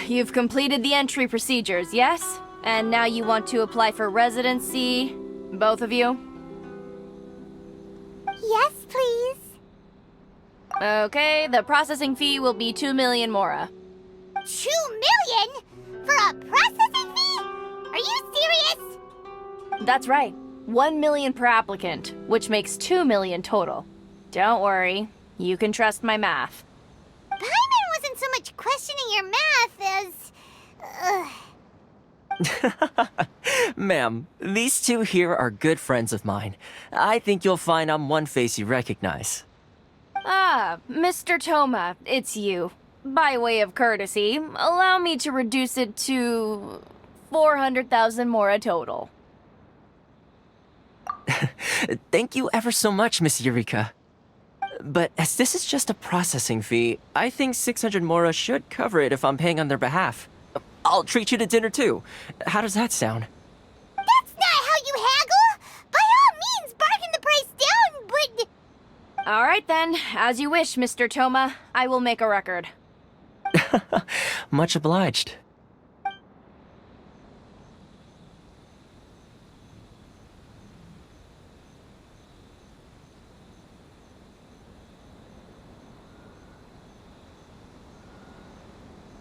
you've completed the entry procedures, yes? And now you want to apply for residency, both of you? Yes, please. Okay, the processing fee will be 2 million mora. 2 million? For a processing fee? Are you serious? That's right. 1 million per applicant, which makes 2 million total. Don't worry, you can trust my math. Paimon wasn't so much questioning your math as... Ma'am, these two here are good friends of mine. I think you'll find I'm one face you recognize. Ah, Mr. Toma, it's you. By way of courtesy, allow me to reduce it to 400,000 mora total. Thank you ever so much, Miss Eureka. But as this is just a processing fee, I think 600 mora should cover it if I'm paying on their behalf. I'll treat you to dinner too. How does that sound? That's not how you haggle! By all means, bargain the price down, but... Alright then, as you wish, Mr. Toma. I will make a record. Much obliged.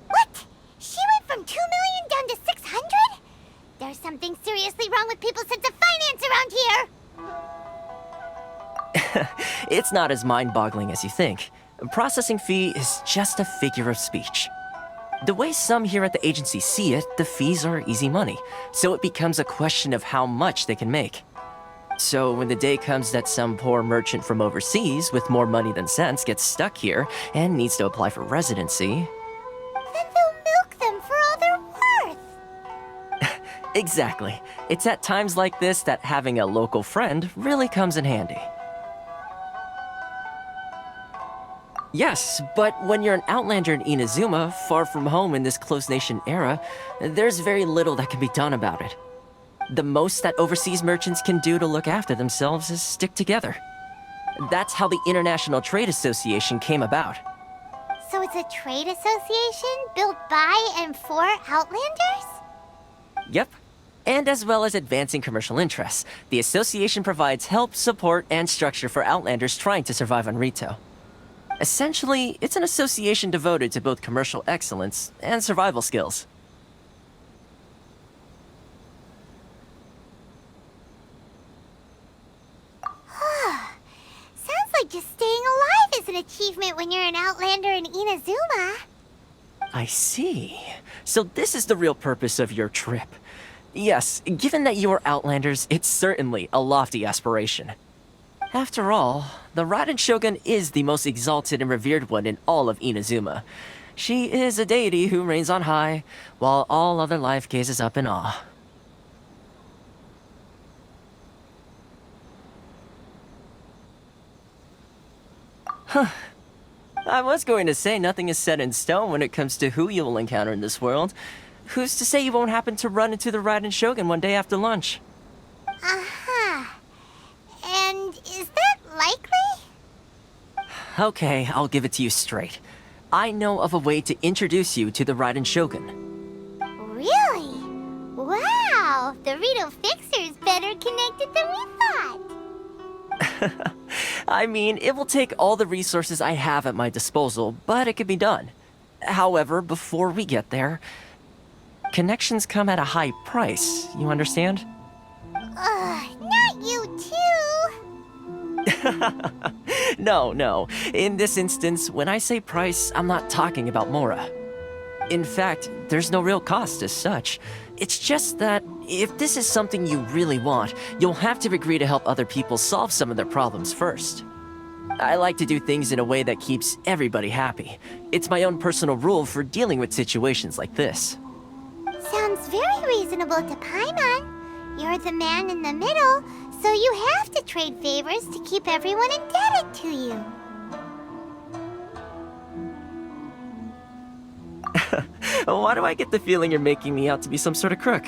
What? She went from 2 million down to 600? There's something seriously wrong with people's sense of finance around here! It's not as mind-boggling as you think. Processing fee is just a figure of speech. The way some here at the agency see it, the fees are easy money, so it becomes a question of how much they can make. So when the day comes that some poor merchant from overseas with more money than sense gets stuck here and needs to apply for residency... Then they'll milk them for all they're worth! Exactly. It's at times like this that having a local friend really comes in handy. Yes, but when you're an outlander in Inazuma, far from home in this close nation era, there's very little that can be done about it. The most that overseas merchants can do to look after themselves is stick together. That's how the International Trade Association came about. So it's a trade association built by and for Outlanders? Yep. And as well as advancing commercial interests, the association provides help, support, and structure for Outlanders trying to survive on Rito. Essentially, it's an association devoted to both commercial excellence and survival skills. Sounds like just staying alive is an achievement when you're an Outlander in Inazuma. I see. So this is the real purpose of your trip. Yes, given that you are Outlanders, it's certainly a lofty aspiration. After all, the Raiden Shogun is the most exalted and revered one in all of Inazuma. She is a deity who reigns on high, while all other life gazes up in awe. Huh. I was going to say nothing is set in stone when it comes to who you will encounter in this world. Who's to say you won't happen to run into the Raiden Shogun one day after lunch? Uh-huh. And is that likely? Okay, I'll give it to you straight. I know of a way to introduce you to the Raiden Shogun. Really? Wow! The Rito Fixer's better connected than we thought. I mean, it will take all the resources I have at my disposal, but it can be done. However, before we get there, connections come at a high price, you understand? Not you too! No. In this instance, when I say price, I'm not talking about Mora. In fact, there's no real cost as such. It's just that, if this is something you really want, you'll have to agree to help other people solve some of their problems first. I like to do things in a way that keeps everybody happy. It's my own personal rule for dealing with situations like this. Sounds very reasonable to Paimon. You're the man in the middle, so you have to trade favors to keep everyone indebted to you. Why do I get the feeling you're making me out to be some sort of crook?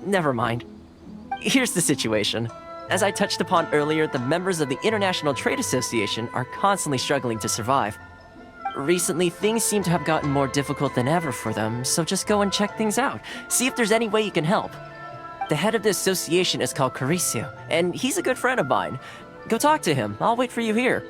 Never mind. Here's the situation. As I touched upon earlier, the members of the International Trade Association are constantly struggling to survive. Recently, things seem to have gotten more difficult than ever for them, so just go and check things out. See if there's any way you can help. The head of the association is called Caricio, and he's a good friend of mine. Go talk to him. I'll wait for you here.